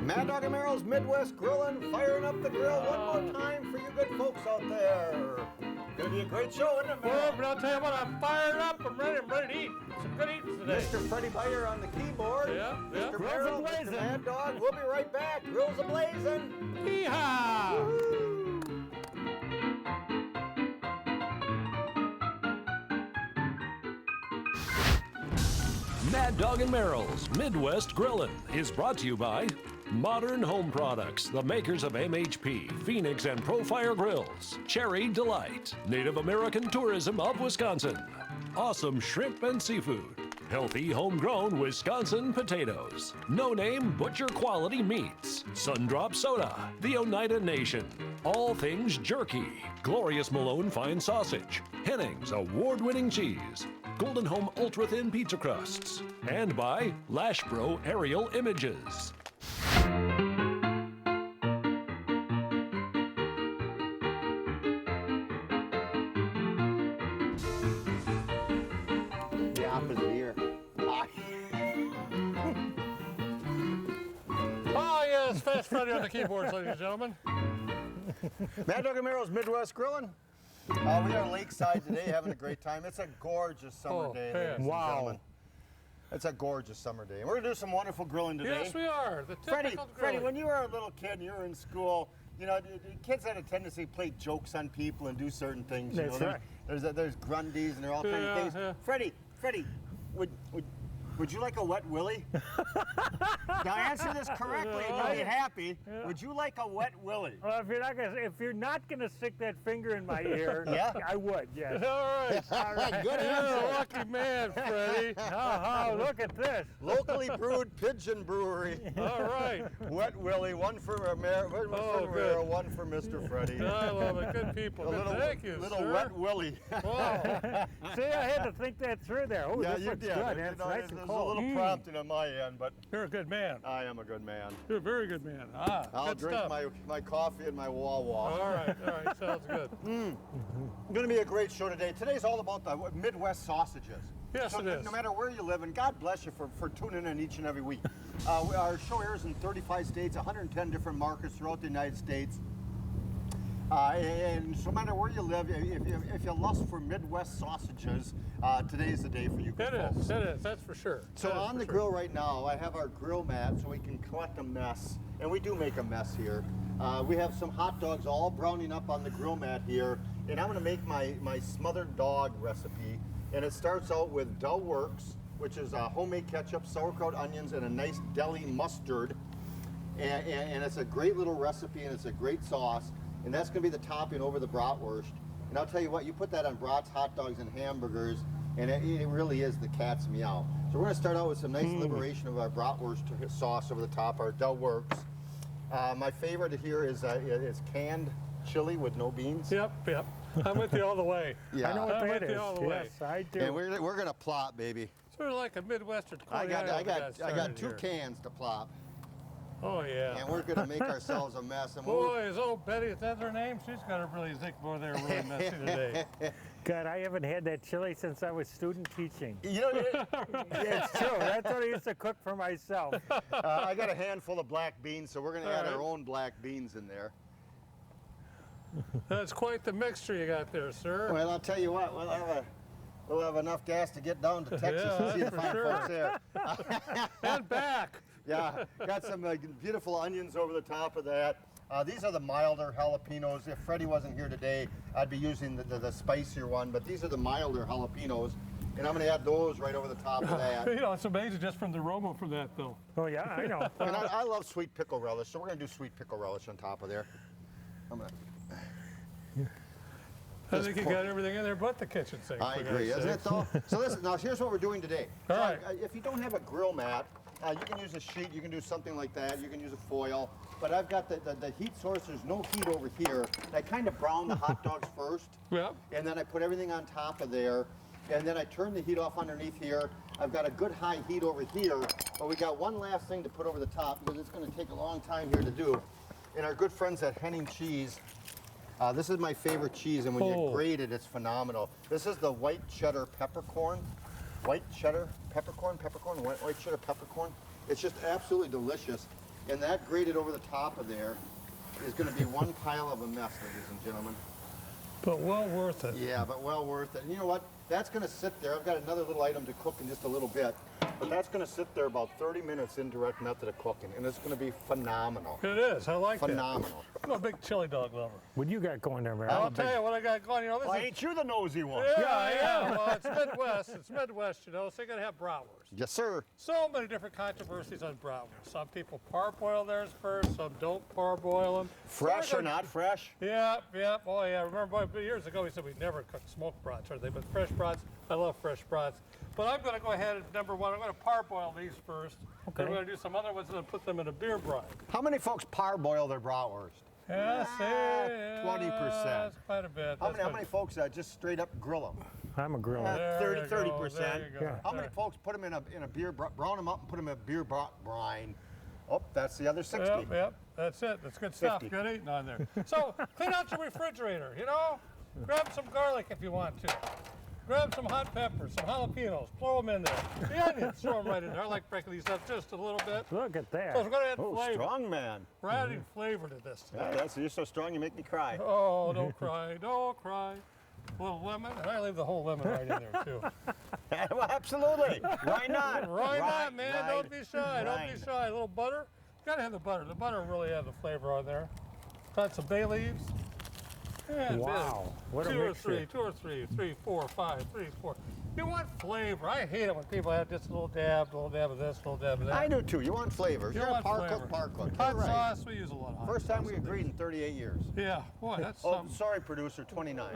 Mad Dog and Merrill's Midwest Grillin', firing up the grill one more time for you good folks out there. Gonna be a great show, isn't it, Merrill? Well, but I'll tell you what, I'm fired up. I'm ready to eat. Some good eating today. Mr. Freddie Beyer on the keyboard. Yeah. Mr. Merrill, Mr. Mad Dog. We'll be right back. Grills a-blazing. Yeehaw! Mad Dog and Merrill's Midwest Grillin' is brought to you by Modern Home Products, the makers of MHP, Phoenix, and Profire Grills, Cherry Delight, Native American Tourism of Wisconsin, Awesome Shrimp and Seafood, healthy homegrown Wisconsin potatoes, No Name Butcher Quality Meats, Sundrop Soda, the Oneida Nation, All Things Jerky, Glorious Malone Fine Sausage, Henning's Award-Winning Cheese, Golden Home Ultra Thin Pizza Crusts, and by Lashbro Aerial Images. The opposite ear. Oh, yes, Fast Freddy on the keyboards, ladies and gentlemen. Mad Dog and Merrill's Midwest Grillin'. We are lakeside today having a great time. It's a gorgeous summer day, ladies and gentlemen. It's a gorgeous summer day. And we're going to do some wonderful grilling today. Yes, we are. The typical Freddie, when you were a little kid and you were in school, you know, the kids had a tendency to play jokes on people and do certain things. You That's know, right. There's grundies and there are all kinds of things. Yeah. Freddie, would you like a wet willy? Now answer this correctly and you'll be happy. Yeah. Would you like a wet willy? Well, if you're not gonna stick that finger in my ear, Yeah? I would. Yes. All right. All right, good You're answer. a lucky man, Freddie. Oh, look at this. Locally brewed pigeon brewery. All right. Wet willy, one for Merrill, good. one for Mr. Freddie. I love it. Good people. A Good. little, Thank you, little sir. wet willy. Wow. See, I had to think that through there. Oh, Yeah, this you looks did. good. You It's know, nice there's and a cold. little prompting on my end, but You're a good man. I am a good man. You're a very good man. I'll good drink stuff. my coffee and my Wawa. All right. Sounds good. Going to be a great show today. Today's all about the Midwest sausages. Yes, So it is. No matter where you live, and God bless you for tuning in each and every week. Our show airs in 35 states, 110 different markets throughout the United States. And so no matter where you live, if you lust for Midwest sausages, today's the day for you It folks. is. It is. That's for sure. So That is on for the sure. grill right now, I have our grill mat so we can collect a mess. And we do make a mess here. We have some hot dogs all browning up on the grill mat here. And I'm gonna make my smothered dog recipe. And it starts out with Bratwurst, which is homemade ketchup, sauerkraut, onions, and a nice deli mustard. And it's a great little recipe and it's a great sauce. And that's gonna be the topping over the Bratwurst. And I'll tell you what, you put that on brats, hot dogs, and hamburgers, and it really is the cat's meow. So we're gonna start out with some nice liberation of our Bratwurst sauce over the top, our Bratwurst. My favorite here is canned chili with no beans. Yep. I'm with you all the way. Yeah. I know what I'm that with you is. all the way. Yes, I do. And we're gonna plop, baby. Sort of like a Midwestern I Cordial got two cans to plop, Oh, yeah. and we're gonna make ourselves a mess. And Boy, is old Betty, is that her name? She's got a really thick boy there, really messy today. God, I haven't had that chili since I was student teaching. you know, It's true. That's what I used to cook for myself. I got a handful of black beans, so we're gonna add All our right. own black beans in there. That's quite the mixture you got there, sir. Well, I'll tell you what, we'll have enough gas to get down to Texas Yeah, and see the that's fine for folks there. And back. Yeah, got some beautiful onions over the top of that. These are the milder jalapenos. If Freddie wasn't here today, I'd be using the spicier one, but these are the milder jalapenos. And I'm going to add those right over the top of that. You know, it's amazing just from the aroma from that, though. Oh, yeah, I know. And I love sweet pickle relish, so we're going to do sweet pickle relish on top of there. I'm going to... I think you got everything in there but the kitchen sink. I for agree, God's isn't it sakes. though? So listen, now here's what we're doing today. All So, right. if you don't have a grill mat, you can use a sheet, you can do something like that, you can use a foil, but I've got the heat source, there's no heat over here. And I kind of brown the hot dogs first, Yep. and then I put everything on top of there, and then I turn the heat off underneath here. I've got a good high heat over here, but we got one last thing to put over the top because it's going to take a long time here to do. And our good friends at Henning Cheese, this is my favorite cheese, and when you grate it, it's phenomenal. This is the white cheddar peppercorn. White cheddar peppercorn, white cheddar peppercorn. It's just absolutely delicious. And that grated over the top of there is going to be one pile of a mess, ladies and gentlemen. But well worth it. Yeah, but well worth it. And you know what? That's going to sit there. I've got another little item to cook in just a little bit. But that's going to sit there about 30 minutes in direct method of cooking. And it's going to be phenomenal. It is. I like Phenomenal. that. I'm a big chili dog lover. What you got going there, man? I'll tell you what I got going. You know, this Well, is, ain't you the nosy one? yeah. Well, it's Midwest. It's Midwest, you know, so you got to have bratwurst. Yes, sir. So many different controversies on bratwurst. Some people parboil theirs first. Some don't parboil them. Fresh or not fresh? Yeah. Oh, yeah. Remember, years ago, we said we'd never cook smoked brats, are they? But fresh brats, I love fresh brats. But I'm going to go ahead and number one, I'm going to parboil these first. Okay. Then we're going to do some other ones and then put them in a beer brine. How many folks parboil their bratwurst? Yeah, see, 20%. That's quite a bit. How many folks just straight up grill them? I'm a griller. There you 30%. go, there you go. Yeah. How many folks put them in a beer, brown them up and put them in a beer brine? Oh, that's the other 60. Yep, that's it. That's good stuff. 50. Good eating on there. So clean out your refrigerator, you know? Grab some garlic if you want to. Grab some hot peppers, some jalapenos, throw them in there. The onions, throw them right in there. I like breaking these up just a little bit. Look at that. So we're going to add Oh, flavor. strong man. We're adding flavor to this today. Yeah, you're so strong you make me cry. Oh, don't cry, don't cry. A little lemon, and I leave the whole lemon right in there too. Well, absolutely. Why not? Right on, man. right, Don't be shy. Don't right. be shy. A little butter. Gotta have the butter. The butter really has the flavor on there. Got some bay leaves. And Wow, what a two or mixture. three, 3, 4, 5, 3, 4. You want flavor. I hate it when people have just a little dab of this, a little dab of that. I do too. You want flavors. You You're a want par flavor. cook. Hot You're right. sauce, we use a lot of hot First time sauce. we agreed in 38 years. Yeah, boy, that's Oh, something. sorry, producer, 29.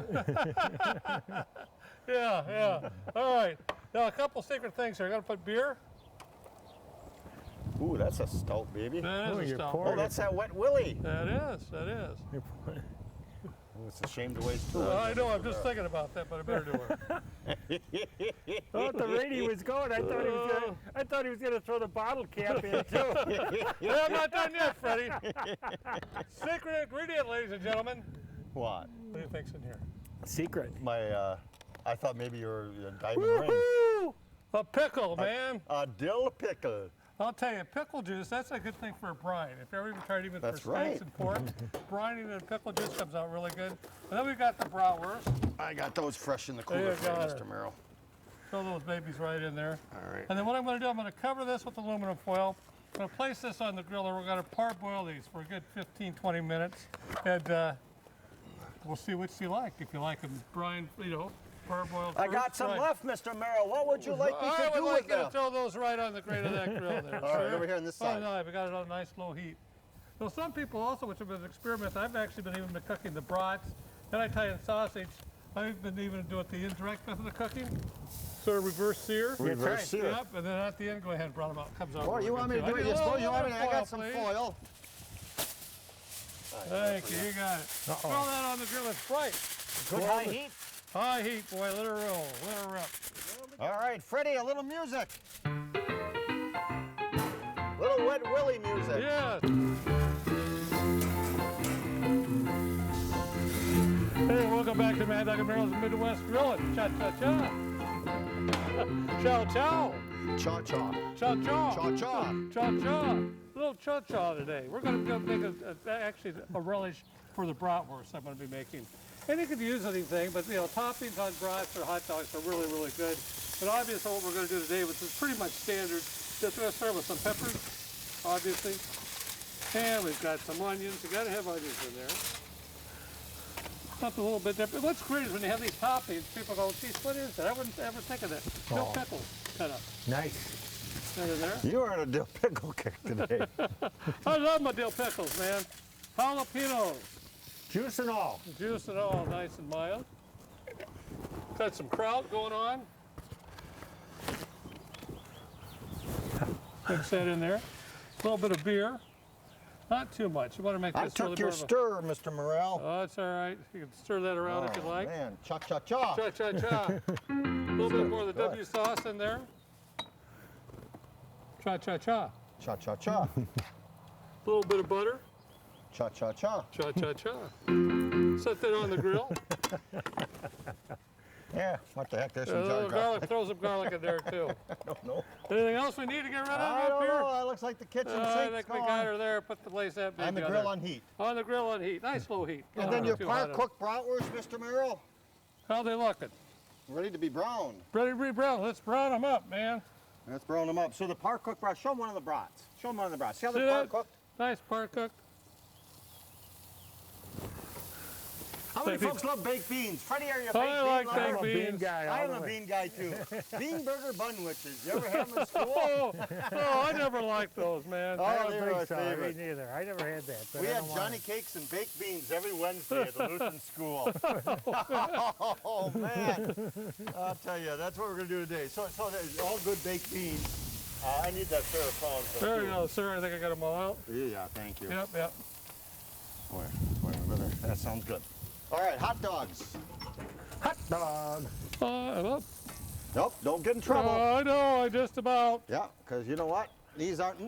Yeah. All right. Now, a couple secret things here. I got to put beer. Ooh, that's a stout, baby. That is Oh, a you're stout. pouring Oh, that's that wet willy. That is. Oh, it's a shame to waste two. I know, I'm just thinking about that, but I better do it. Oh, the rate he was going, I thought he was gonna throw the bottle cap in too. Yeah, I'm not done yet, Freddie. Secret ingredient, ladies and gentlemen. What? What do you think's in here? Secret. I thought maybe you were a diamond ring. Woo-hoo! A pickle, man. A dill pickle. I'll tell you, pickle juice, that's a good thing for a brine. If you ever even tried even That's for right. steaks and pork, brining and pickle juice comes out really good. And then we've got the bratwurst. I got those fresh in the There cooler you for you, got Mr. it. Merrill. Throw those babies right in there. All right. And then what I'm going to do, I'm going to cover this with aluminum foil. I'm going to place this on the grill, and we're going to parboil these for a good 15, 20 minutes. And we'll see what you like. If you like them brine, parboiled I got first, some right. left, Mr. Merrill. What would you like me I to would do like with you to them? throw those right on the grate of that grill there. All right, sir. over here on this Oh, side. no, we got it on nice low heat. So some people also, which have been experiments, I've actually been even cooking the brats and Italian sausage. I've been even doing the indirect method of cooking. Sort of reverse sear. Reverse sear. Yep, and then at the end, go ahead and brown them out. Comes out. Oh, really you want me good, to too. do it? I You need a suppose you little want me to? I foil, got some please. foil. Thank you, you got it. Throw that on the grill, it's bright. Good high heat. High heat, boy, let her roll, let her rip. All right, Freddie, a little music. Little wet willy music. Yes. Hey, welcome back to Mad Dog and Merrill's Midwest Grilling. Cha-cha-cha. Chow-chow. Cha-cha. Cha-cha. Cha-cha. Cha-cha. A little cha-cha today. We're going to make actually a relish for the bratwurst I'm going to be making. And you could use anything, but toppings on brats or hot dogs are really, really good. But obviously what we're going to do today, which is pretty much standard, just going to start with some peppers, obviously. And we've got some onions. You got to have onions in there. Something a little bit different. What's great is when you have these toppings, people go, geez, what is that? I wouldn't ever think of that. Dill pickles cut up. Nice. Right in there. You are on a dill pickle kick today. I love my dill pickles, man. Jalapenos. Juice and all. Juice and all, nice and mild. Got some kraut going on. Mix that in there. A little bit of beer. Not too much. You want to make I this took really your more of a- stir, Mr. Morrell. Oh, that's all right. You can stir that around if you like. Man, cha-cha-cha. Cha-cha-cha. A little bit more of the W sauce in there. Cha-cha-cha. Cha-cha-cha. A little bit of butter. Cha-cha-cha. Cha-cha-cha. Set that on the grill. Yeah, what the heck, there's A some little jar garlic, throw some garlic in there too. I don't know. Anything else we need to get rid of I up don't here? know, that looks like the kitchen I sink. think we got her there. Put the place that big On the grill on heat. On the grill on heat. Nice low heat. And Don't then get your too par hot on it. cooked bratwurst, Mr. Merrill, How they looking? ready to be browned. Ready to be brown. Let's brown them up, man. Let's brown them up. So the par cooked brat, show them one of the brats. Show them one of the brats. See how See they're par that? cooked? Nice par cooked. How many Baked folks love baked beans? Freddie, are you a baked I like bean lover? baked I'm a bean beans. guy. I all am the a way. bean guy too. Bean burger bunwitches. You ever have them in school? Oh, I never liked those, man. Oh, I don't they were think our so. favorite. Me neither. I never had that. But We I had don't want Johnny it. cakes and baked beans every Wednesday at the Lutheran school. Oh man, I'll tell you, that's what we're gonna do today. So there's all good baked beans. I need that pair of prawns. though, There you too. go, sir. I think I got them all out. Yeah, thank you. Yep, yep. Where, that sounds good. All right, hot dogs. Hot dog. Well, Nope, don't get in trouble. I know, I just about. Yeah, because you know what? These aren't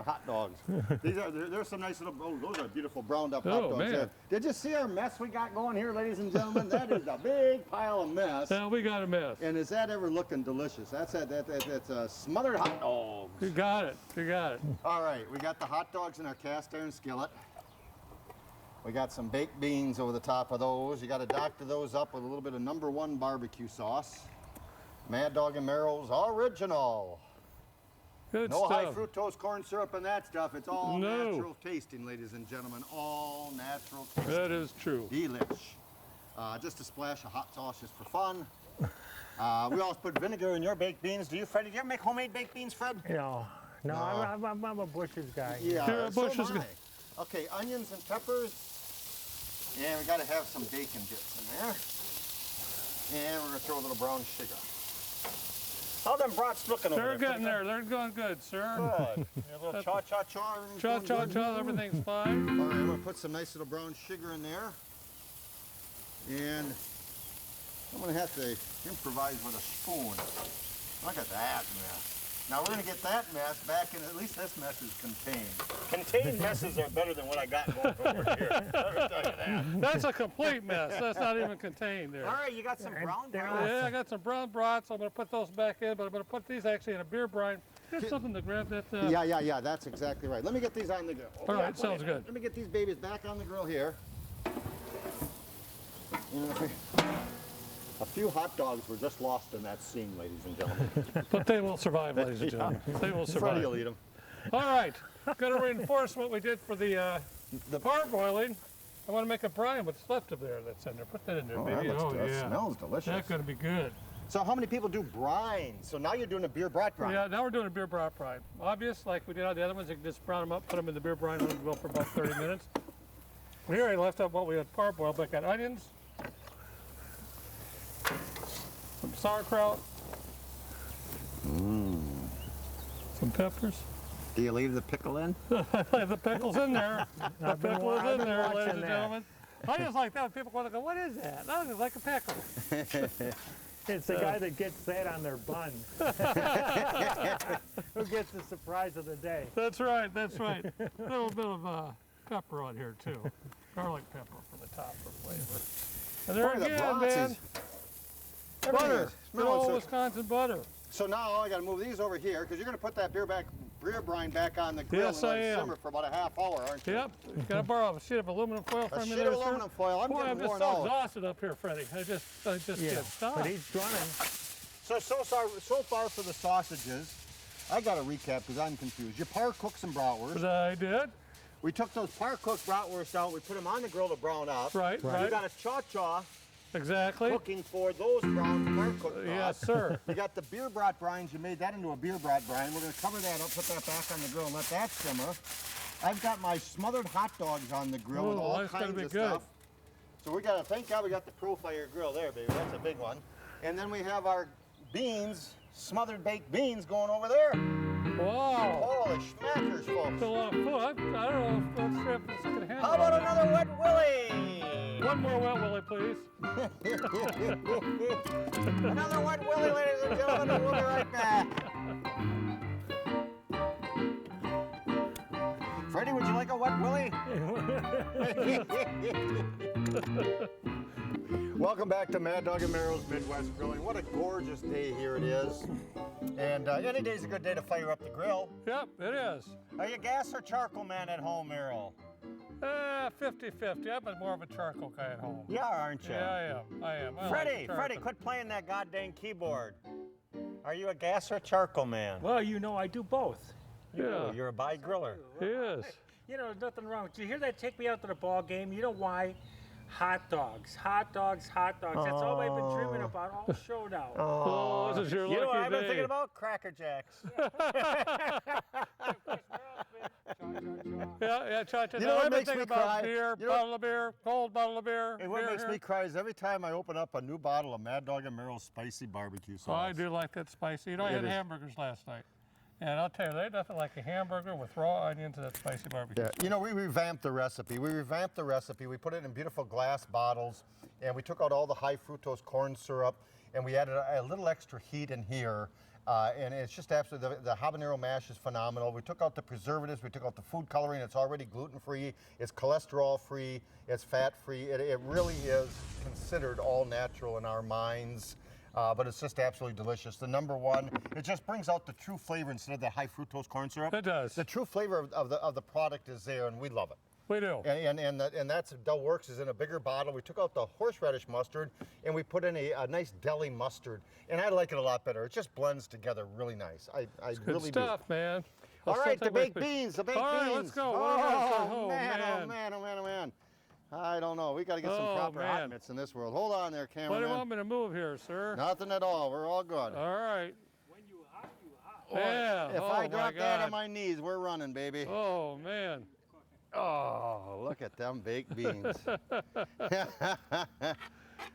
hot dogs. There's some nice little, oh, those are beautiful browned up hot Oh, dogs. man. there. Did you see our mess we got going here, ladies and gentlemen? That is a big pile of mess. Now we got a mess. And is that ever looking delicious? That's a smothered hot dog. You got it. You got it. All right, we got the hot dogs in our cast iron skillet. We got some baked beans over the top of those. You got to doctor those up with a little bit of #1 barbecue sauce. Mad Dog and Merrill's original. Good No high stuff. fructose corn syrup and that stuff. It's all No. natural tasting, ladies and gentlemen. All natural tasting. That is true. Delish. Just a splash of hot sauce just for fun. We always put vinegar in your baked beans. Do you, Freddie? Do you ever make homemade baked beans, Fred? No, No. I'm a Bush's guy. Yeah, Yeah, so Bush is am good. I. Okay, onions and peppers. And we got to have some bacon bits in there. And we're going to throw a little brown sugar. How them brats looking over They're there? getting there. They're going good, sir. Good. A little cha-cha-cha. everything's Cha going cha good. cha. Everything's fine. All right, I'm going to put some nice little brown sugar in there. And I'm going to have to improvise with a spoon. Look at that mess. Now we're going to get that mess back in, at least this mess is contained. Contained messes are better than what I got going over here. Let me tell you that. That's a complete mess. That's not even contained there. All right, you got some brown they're brown. Yeah, I got some brown brats. I'm going to put those back in, but I'm going to put these actually in a beer brine. Get something to grab that. Yeah, that's exactly right. Let me get these on the grill. All right, sounds good. Let me get these babies back on the grill here. You know, a few hot dogs were just lost in that scene, ladies and gentlemen. But they will survive, ladies and gentlemen. They will Freddie survive. will eat them. All right. Going to reinforce what we did for the parboiling. I want to make a brine with left of there that's in there. Put that in there, Oh, baby. that smells delicious. That's going to be good. So how many people do brine? So now you're doing a beer brat brine. Yeah, now we're doing a beer brat brine. Obvious, like we did on the other ones, you can just brown them up, put them in the beer brine, let them go for about 30 minutes. Here I left up what we had parboiled, but I got onions, some sauerkraut, some peppers. Do you leave the pickle in? The pickle's in there. The been pickle is I've in been there, watching ladies and that. gentlemen. I just like that when people want to go, what is that? Oh, it's like a pickle. It's the guy that gets that on their bun. Who gets the surprise of the day. That's right, that's right. A little bit of pepper on here too. Garlic pepper for the top for flavor. And there Boy, the again, brats man, is- everything butter. is Good smelling old so- Wisconsin butter. So now I got to move these over here because you're going to put that beer brine back on the grill Yes, and let I it am. simmer for about a half hour, aren't you? Yep. Can I borrow a sheet of aluminum foil A from you sheet there, of sir? aluminum foil. I'm Boy, I'm getting just worn so out. exhausted up here, Freddie. I just can't stop. But he's running. So far for the sausages, I got to recap because I'm confused. You par cooked some bratwurst. But I did. We took those par cooked bratwurst out. We put them on the grill to brown up. Right, We right. got a cha-cha Exactly. cooking for those brown par cooked Yes, brats. sir. You got the beer brat brines. You made that into a beer brat brine. We're going to cover that up, put that back on the grill, and let that simmer. I've got my smothered hot dogs on the grill with Ooh, all that's gonna kinds be of good. stuff. So we got to thank God we got the Profire grill there, baby. That's a big one. And then we have our beans, smothered baked beans, going over there. Wow. Holy schmackers, That's a folks! lot of food. I don't know if this can handle How about it. another wet willy? One more wet willy, please. Another wet willy, ladies and gentlemen, and we'll be right back. Freddie, would you like a wet willy? Welcome back to Mad Dog and Merrill's Midwest Grilling. What a gorgeous day here it is. And any day's a good day to fire up the grill. Yep, it is. Are you gas or charcoal man at home, Merrill? 50-50. I'm more of a charcoal guy at home. You are, aren't you? Yeah, I am. I Freddie, like Freddie, quit playing that goddamn keyboard. Are you a gas or charcoal man? Well, you know, I do both. Yeah. You're a bi-griller. He is. You know, there's nothing wrong. Did you hear that take me out to the ball game? You know why? Hot dogs, hot dogs, hot dogs. That's all I've been dreaming about all show now. Oh, this is your lucky You know what I've been day. thinking about? Cracker Jacks. Yeah, cha-cha. You know what I've been makes me thinking about cry? beer, You know- bottle of beer, cold bottle of beer. And what beer makes here. me cry is every time I open up a new bottle of Mad Dog and Merrill's spicy barbecue sauce. Oh, I do like that spicy. You know, I It had is. hamburgers last night. And I'll tell you, there's nothing like a hamburger with raw onions and that spicy barbecue. Yeah, you know, we revamped the recipe. We put it in beautiful glass bottles, and we took out all the high fructose corn syrup, and we added a little extra heat in here. And it's just absolutely, the habanero mash is phenomenal. We took out the preservatives, we took out the food coloring. It's already gluten-free, it's cholesterol-free, it's fat-free. It really is considered all natural in our minds. But it's just absolutely delicious. The number one, it just brings out the true flavor instead of the high fructose corn syrup. It does. The true flavor of the product is there, and we love it. We do. And that's Del Works is in a bigger bottle. We took out the horseradish mustard and we put in a nice deli mustard, and I like it a lot better. It just blends together really nice. I Good really stuff, man. do. All right, the baked beans. beans, the baked All right, beans. let's go. Oh, Oh, man, oh man. man, oh man, oh man. I don't know. We got to get some Oh, proper hot man. mitts in this world. Hold on there, What do you cameraman. want me to move here, sir? Nothing at all. We're all good. All right. When you hot, you hot. Yeah. If oh, I my drop that God. on my knees, we're running, baby. Oh, man. Oh, look at them baked beans.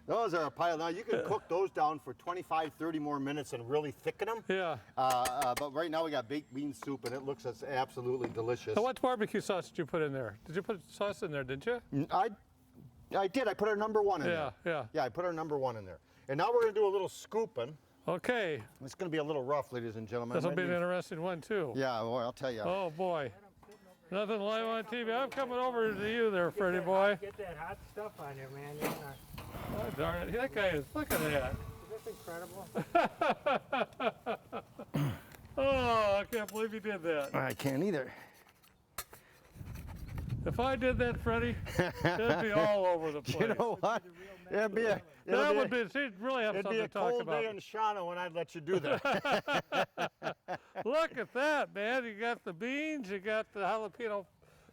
Those are a pile. Now, you can cook those down for 25, 30 more minutes and really thicken them. Yeah. But right now we got baked bean soup, and it looks absolutely delicious. So what barbecue sauce did you put in there? Did you put sauce in there, didn't you? I did. I put our number one in there. Yeah. Yeah, I put our number one in there. And now we're going to do a little scooping. Okay. It's going to be a little rough, ladies and gentlemen. This will be an Maybe- interesting one, too. Yeah, boy, I'll tell you. Oh, boy. Nothing live on TV. I'm coming over to you there, Freddie boy. Get that hot stuff on there, man. You're not, Oh, darn it. That guy is, look at that. is this incredible? Oh, I can't believe you did that. I can't either. If I did that, Freddie, it'd be all over the place. You know what? It'd be a, That would be, she'd really have it'd be something a to talk cold about. day in Shawano when I'd let you do that. Look at that, man. You got the beans, you got the jalapeno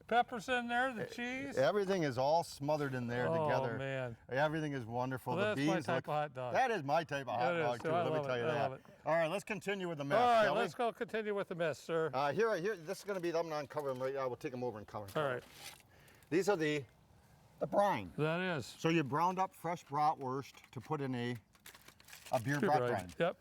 peppers in there, the cheese. Everything is all smothered in there Oh, together. man. Everything is wonderful. Well, the that's my beans type look, of hot dog. That is my type of hot That is, dog too. too. I Let me love tell it. you I that. love it. All right, let's continue with the mess. All right, shall we? let's go continue with the mess, sir. Here. This is going to be. I'm going to uncover them right now. We'll take them over and cover. All right. These are the brine. That is. So you browned up fresh bratwurst to put in a beer brat brine. Yep.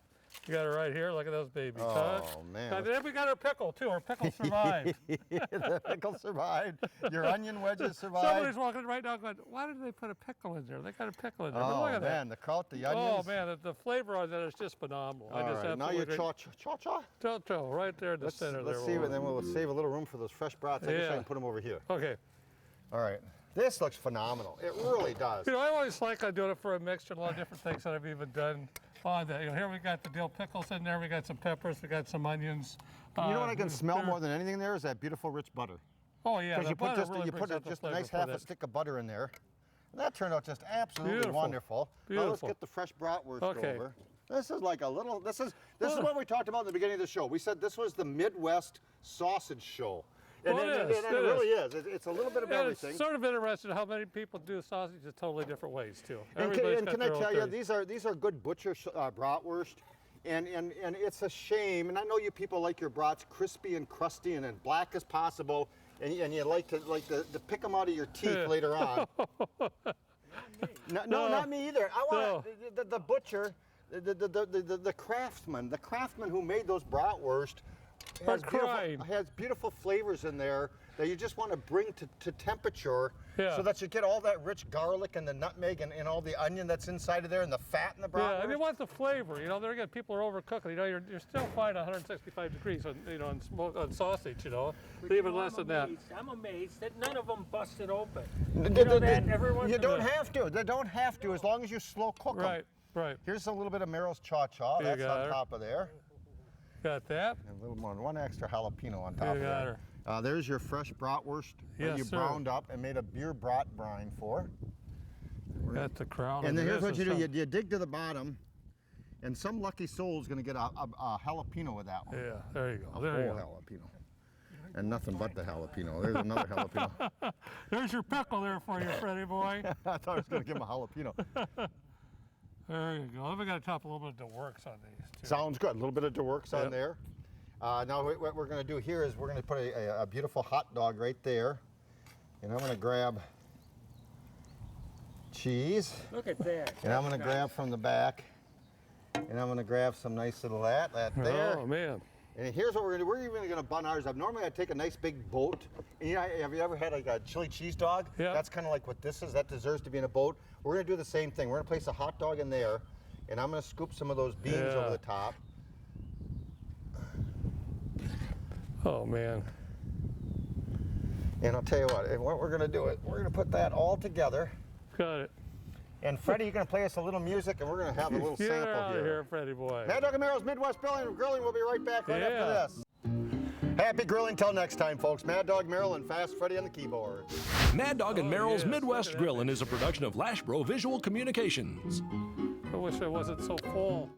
You got it right here. Look at those babies. Oh, huh? man. And then we got our pickle, too. Our pickle survived. The pickle survived. Your onion wedges survived. Somebody's walking right now going, why did they put a pickle in there? They got a pickle in there. But Oh look at man, that. the kraut, the Oh, onions. man, the flavor on that is just phenomenal. All right, now you cha-cha. Cho-cho, right there in the center Let's there. see, and then we'll save a little room for those fresh brats. I guess I Yeah. can put them over here. Okay. All right. This looks phenomenal. It really does. You know, I always like doing it for a mixture, a lot of different things that I've even done on that. You know, here we got the dill pickles in there, we got some peppers, we got some onions. You know what I can smell there- more than anything there is that beautiful rich butter. Oh yeah, Because the you put butter just really you brings put out the just a flavor nice for half a that. stick of butter in there. And that turned out just absolutely Beautiful. wonderful. Now let's Beautiful. get the fresh bratwurst Okay. over. This is like a little. This is what we talked about in the beginning of the show. We said this was the Midwest sausage show. And, Well, and- it is, and it it really is. It's a little bit of And everything. it's sort of interesting how many people do sausages totally different ways too. And Everybody's can got I their own tell you, thing. these are good butcher bratwurst, and it's a shame. And I know you people like your brats crispy and crusty and as black as possible, and you like to pick them out of your teeth later on. No, not me either. I want the butcher, the craftsman who made those bratwurst. Crying. Has beautiful flavors in there. that you just want to bring to temperature so that you get all that rich garlic and the nutmeg and all the onion that's inside of there and the fat in the bratwurst. Yeah, and you want the flavor. You know, there again, people are overcooking. You know, you're still fine at 165 degrees on, you know, on sausage, you know, even less than that. I'm amazed that none of them busted open. You don't have to. They don't have to as long as you slow cook them. Right, right. Here's a little bit of Merrill's cha-cha. That's on top of there. Got that? And a little more, one extra jalapeno on top of You got her. that. There's your fresh bratwurst that you browned up and made a beer brat brine for. Got the crown. And then here's what you do. You dig to the bottom, and some lucky soul is going to get a jalapeno with that one. Yeah, there you go. A There you whole go. jalapeno. And nothing but the jalapeno. There's another jalapeno. There's your pickle there for you, Freddie boy. I thought I was going to give him a jalapeno. There you go. We got to top a little bit of the works on these too. Sounds good. A little bit of DeWorks on there. Now what we're going to do here is we're going to put a beautiful hot dog right there. And I'm going to grab cheese. Look at that. And I'm going to grab from the back. And I'm going to grab some nice little that there. Oh, man. And here's what we're going to do. We're even going to bun ours up. Normally I take a nice big boat. And you know, have you ever had like a chili cheese dog? Yeah. That's kind of like what this is. That deserves to be in a boat. We're going to do the same thing. We're going to place a hot dog in there. And I'm going to scoop some of those beans over the top. Oh, man. And I'll tell you what we're going to do, we're going to put that all together. Got it. And Freddie, you're going to play us a little music, and we're going to have a little Get sample out of here. here, Freddie boy. Mad Dog and Merrill's Midwest Grilling. We'll be right back right after this. Happy grilling till next time, folks. Mad Dog Merrill and Fast Freddie on the keyboard. Mad Dog and Merrill's yes, Midwest Grillin' is a production of Lashbro Visual Communications. I wish I wasn't so full.